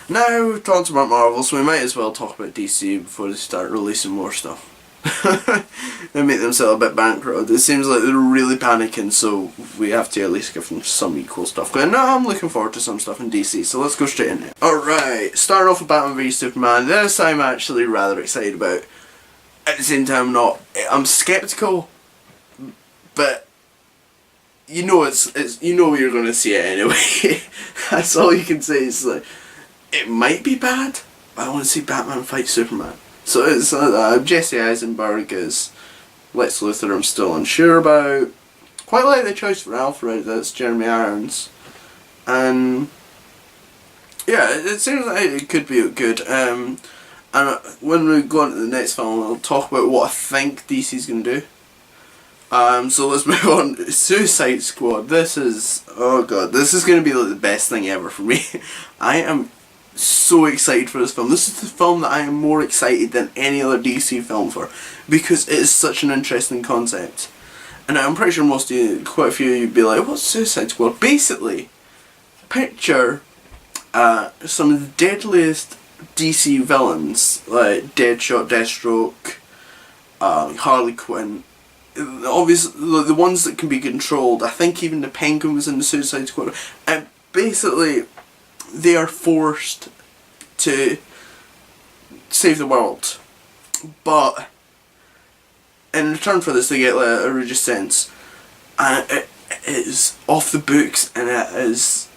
Now we've talked about Marvel, so we might as well talk about DC before they start releasing more stuff. They make themselves a bit bankrupt. It seems like they're really panicking, so we have to at least give them some equal stuff going. No, I'm looking forward to some stuff in DC, so let's go straight in it. Alright, starting off with Batman v Superman. This I'm actually rather excited about. At the same time, not. I'm skeptical, but you know you know you're going to see it anyway. That's all you can say. Is like, it might be bad, but I want to see Batman fight Superman. So it's Jesse Eisenberg as Lex Luthor. I'm still unsure about. Quite like the choice for Alfred. That's Jeremy Irons, and yeah, it seems like it could be good. And when we go on to the next film, I'll talk about what I think DC's gonna do. So let's move on. Suicide Squad. This is, oh god, this is gonna be like the best thing ever for me. I am so excited for this film. This is the film that I am more excited than any other DC film for, because it is such an interesting concept. And I'm pretty sure most of you, quite a few of you, would be like, what's Suicide Squad? Basically, picture some of the deadliest DC villains, like Deadshot, Deathstroke, Harley Quinn. Obviously, the ones that can be controlled. I think even the Penguin was in the Suicide Squad. And basically, they are forced to save the world, but in return for this they get like a religious sense, and it is off the books, and it is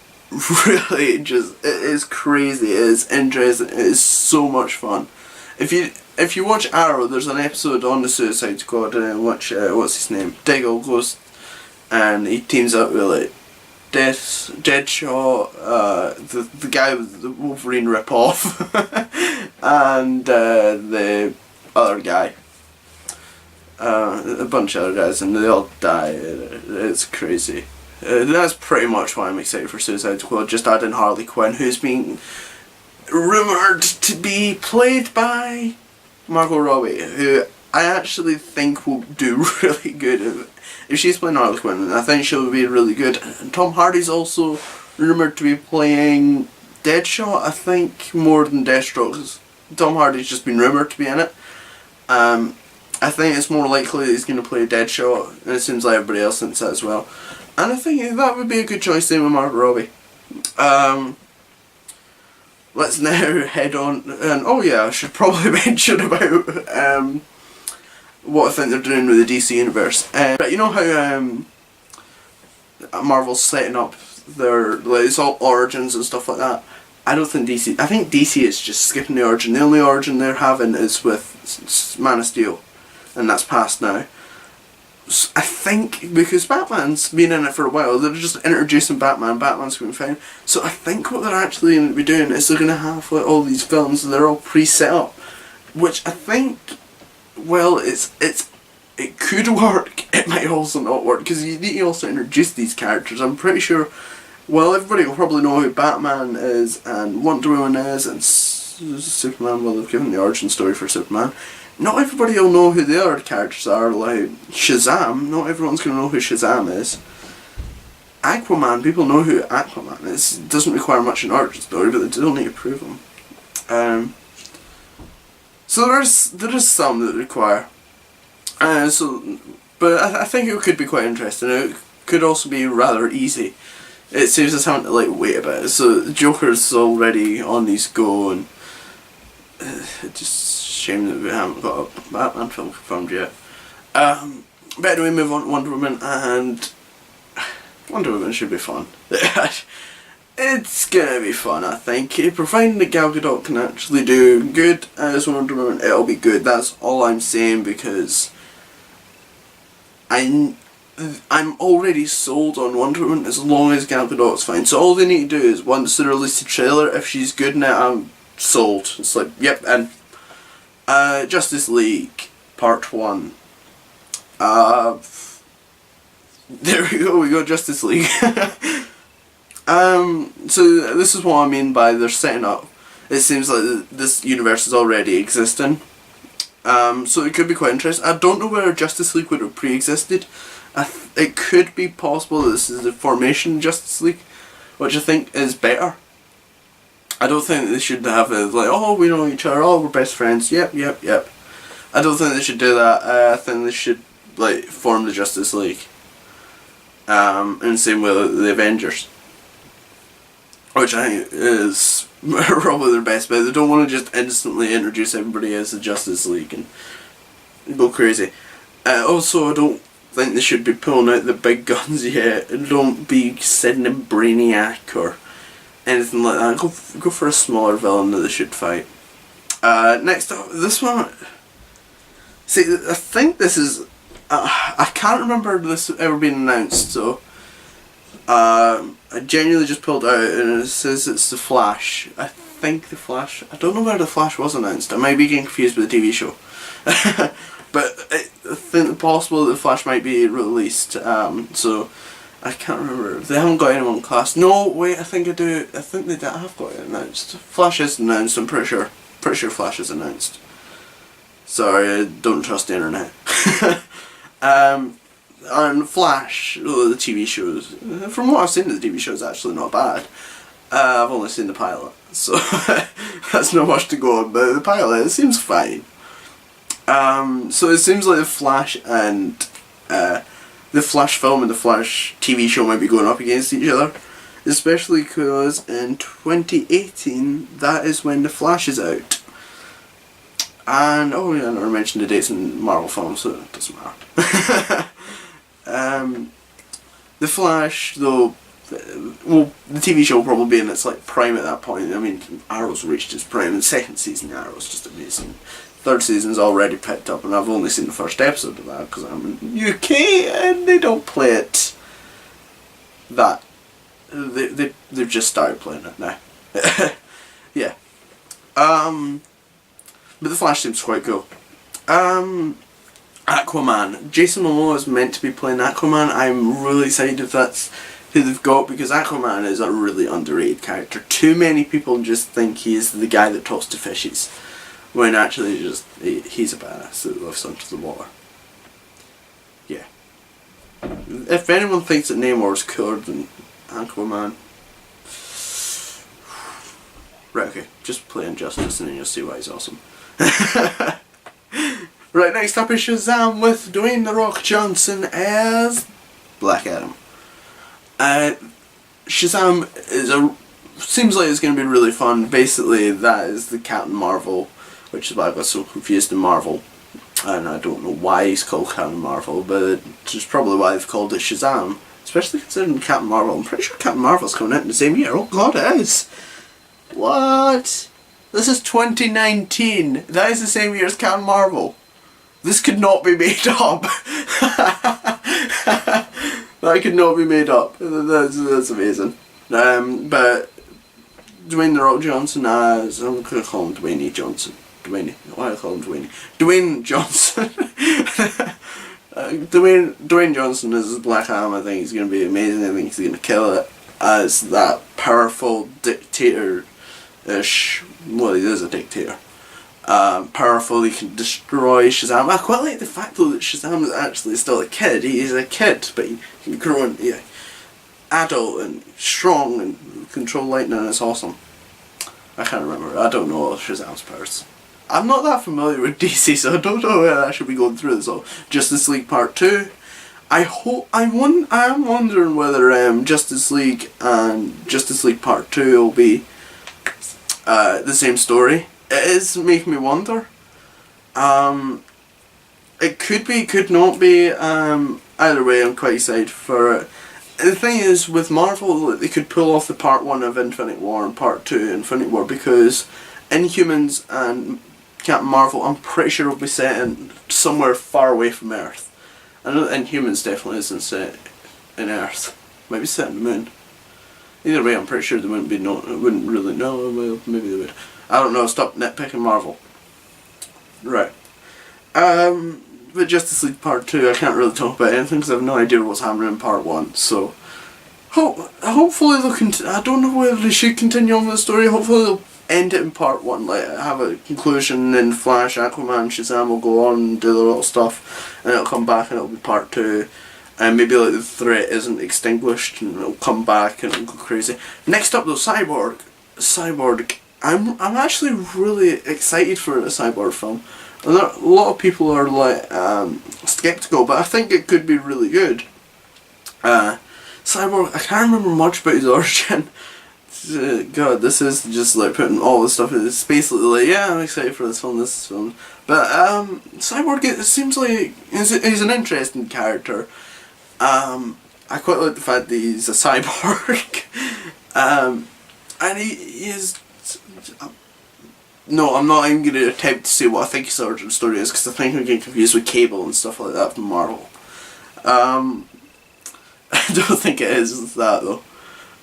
really just, it is crazy, it is interesting, it is so much fun. If you watch Arrow, there's an episode on the Suicide Squad in which what's his name, Diggle goes and he teams up with like Deadshot, the guy with the Wolverine ripoff, and the other guy, a bunch of other guys, and they all die. It's crazy. That's pretty much why I'm excited for Suicide Squad. Just add in Harley Quinn, who's being rumoured to be played by Margot Robbie, who I actually think will do really good if she's playing Harley Quinn. I think she'll be really good. And Tom Hardy's also rumoured to be playing Deadshot, I think, more than Deathstroke. Tom Hardy's just been rumoured to be in it. I think it's more likely that he's going to play Deadshot, and it seems like everybody else thinks that as well. And I think that would be a good choice, same with Margot Robbie. Let's now head on, and oh yeah, I should probably mention about what I think they're doing with the DC universe. But you know how Marvel's setting up their, like, it's all origins and stuff like that. I don't think DC. I think DC is just skipping the origin. The only origin they're having is with Man of Steel, and that's past now. So I think because Batman's been in it for a while, they're just introducing Batman. Batman's going to be fine. So I think what they're actually going to be doing is they're going to have like all these films and they're all pre-set up, which I think, well, it could work. It might also not work, because you need to also introduce these characters. I'm pretty sure, well, everybody will probably know who Batman is and Wonder Woman is and Superman. Well, they've given the origin story for Superman. Not everybody will know who the other characters are, like Shazam. Not everyone's going to know who Shazam is. Aquaman, people know who Aquaman is. It doesn't require much an origin story, but they don't need to prove them. So there is some that require. But I think it could be quite interesting. It could also be rather easy. It saves us having to like wait a bit. So Joker's already on his go, and it's just a shame that we haven't got a Batman film confirmed yet. But anyway, move on to Wonder Woman, and Wonder Woman should be fun. It's gonna be fun, I think. Providing that Gal Gadot can actually do good as Wonder Woman, it'll be good. That's all I'm saying, because I'm already sold on Wonder Woman as long as Gal Gadot's fine. So all they need to do is, once they release the trailer, if she's good in it, I'm sold. It's like, yep. And Justice League Part 1. There we go, Justice League. So this is what I mean by they're setting up. It seems like this universe is already existing. So it could be quite interesting. I don't know whether Justice League would have pre-existed. It could be possible that this is the formation of Justice League, which I think is better. I don't think they should have it like, oh, we know each other, oh, we're best friends, yep. I don't think they should do that. I think they should like form the Justice League. In the same way with the Avengers. Which I think is probably their best bet. They don't want to just instantly introduce everybody as the Justice League and go crazy. Also, I don't think they should be pulling out the big guns yet. Don't be sending Brainiac or anything like that. Go for a smaller villain that they should fight. Next up, this one. See, I think this is. I can't remember this ever being announced, so. I genuinely just pulled it out and it says it's The Flash. I think The Flash. I don't know where The Flash was announced. I might be getting confused with the TV show. But I think it's possible that The Flash might be released. So I can't remember. They haven't got anyone cast. No, wait, I think I do. I think they have got it announced. Flash is announced, I'm pretty sure. Pretty sure Flash is announced. Sorry, I don't trust the internet. And Flash, the TV shows, from what I've seen of the TV show, is actually not bad. I've only seen the pilot, so that's not much to go on, but the pilot, it seems fine. So it seems like the Flash and the Flash film and the Flash TV show might be going up against each other, especially because in 2018, that is when the Flash is out. And, oh yeah, I never mentioned the dates in Marvel films, so it doesn't matter. The Flash, though, well, the TV show will probably be in its like prime at that point. I mean, Arrow's reached its prime. The second season of Arrow's just amazing. Third season's already picked up, and I've only seen the first episode of that because I'm in UK and they don't play it. They've just started playing it now. Yeah. But the Flash seems quite cool. Aquaman. Jason Momoa is meant to be playing Aquaman. I'm really excited if that's who they've got, because Aquaman is a really underrated character. Too many people just think he is the guy that talks to fishes, when actually he's a badass that lives under the water. Yeah. If anyone thinks that Namor's cooler than Aquaman, right, okay, just play Injustice and then you'll see why he's awesome. Right, next up is Shazam with Dwayne "The Rock" Johnson as Black Adam. Shazam seems like it's going to be really fun. Basically, that is the Captain Marvel, which is why I got so confused in Marvel. And I don't know why he's called Captain Marvel, but it's probably why they've called it Shazam. Especially considering Captain Marvel. I'm pretty sure Captain Marvel's coming out in the same year. Oh god, it is! What? This is 2019. That is the same year as Captain Marvel. This could not be made up. That could not be made up. That's amazing. But Dwayne "The Rock" Johnson as, I'm going to call him Dwayne E. Johnson. Dwayne, why do I call him Dwayne? Dwayne Johnson. Dwayne Johnson as Black Adam. I think he's going to be amazing. I think he's going to kill it as that powerful dictator-ish. Well, he is a dictator. Powerful, he can destroy Shazam. I quite like the fact though that Shazam is actually still a kid. He is a kid, but he can grow and adult and strong and control lightning. It's awesome. I can't remember. I don't know all of Shazam's powers. I'm not that familiar with DC, so I don't know whether I should be going through this all. Justice League Part 2. I am wondering whether Justice League and Justice League Part 2 will be the same story. It is making me wonder. It could be, could not be. Either way, I'm quite excited for it. The thing is, with Marvel, they could pull off the Part 1 of Infinite War and Part 2 of Infinite War, because Inhumans and Captain Marvel, I'm pretty sure, will be set in somewhere far away from Earth. I know that Inhumans definitely isn't set in Earth. Might be set in the moon. Either way, I'm pretty sure they wouldn't really know. Well, maybe they would. I don't know, stop nitpicking Marvel. Right. But Justice League Part 2, I can't really talk about anything because I have no idea what's happening in Part 1, so... hopefully they'll I don't know whether they should continue on with the story. Hopefully they'll end it in Part 1, like have a conclusion, then Flash, Aquaman, Shazam will go on and do their little stuff, and it'll come back and it'll be Part 2. And maybe like the threat isn't extinguished and it'll come back and it'll go crazy. Next up though, Cyborg. Cyborg. I'm actually really excited for a Cyborg film. And a lot of people are like skeptical, but I think it could be really good. Cyborg, I can't remember much about his origin. God, this is just like putting all this stuff in. It's basically like, yeah, I'm excited for this film. But Cyborg, it seems like he's an interesting character. I quite like the fact that he's a cyborg. And he is. No, I'm not even going to attempt to say what I think his origin story is, because I think I'm getting confused with Cable and stuff like that from Marvel. I don't think it is that though.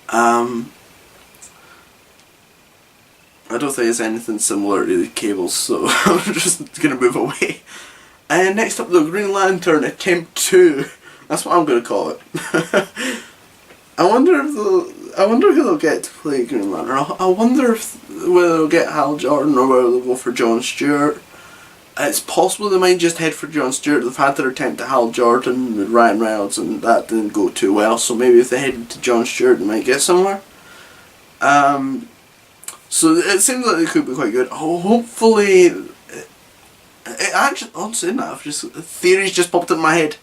I don't think it's anything similar to the Cables, so I'm just going to move away. And next up, the Green Lantern Attempt 2. That's what I'm going to call it. I wonder who they'll get to play Green Lantern. I wonder whether they'll get Hal Jordan or whether they'll go for Jon Stewart. It's possible they might just head for Jon Stewart. They've had their attempt at Hal Jordan with Ryan Reynolds and that didn't go too well, so maybe if they headed to Jon Stewart they might get somewhere. So it seems like they could be quite good. Hopefully, it actually, I'm saying that, theories just popped in my head.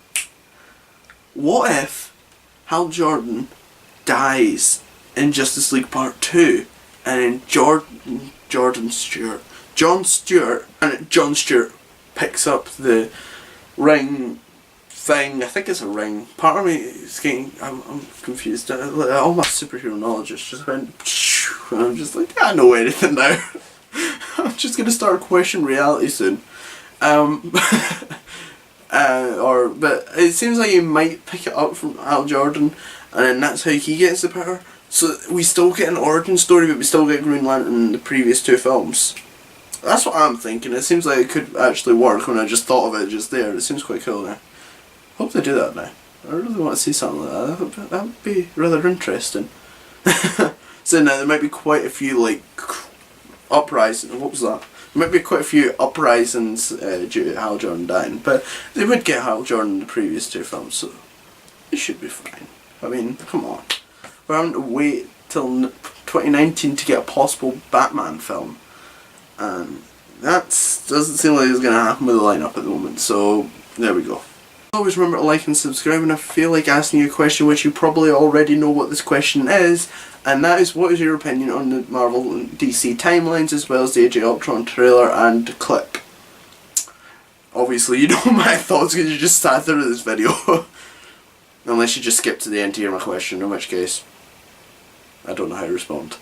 What if Hal Jordan dies in Justice League Part 2 and then Jon Stewart picks up the ring thing. I think it's a ring. Part of me is getting, I'm confused. All my superhero knowledge is just went, and I'm just like, I know anything now. I'm just going to start questioning reality soon. But it seems like you might pick it up from Hal Jordan, and then that's how he gets the power. So we still get an origin story, but we still get Green Lantern in the previous two films. That's what I'm thinking. It seems like it could actually work when I just thought of it just there. It seems quite cool now. Hope they do that now. I really want to see something like that. That would be rather interesting. So now there might be quite a few like uprisings. What was that? There might be quite a few uprisings due to Hal Jordan dying, but they would get Hal Jordan in the previous two films, so it should be fine. I mean, come on. We're having to wait till 2019 to get a possible Batman film, and that doesn't seem like it's going to happen with the lineup at the moment, so there we go. Always remember to like and subscribe, and I feel like asking you a question which you probably already know what this question is, and that is, what is your opinion on the Marvel and DC timelines as well as the Age of Ultron trailer and clip? Obviously you know my thoughts because you just sat through this video. Unless you just skipped to the end to hear my question, in which case I don't know how to respond.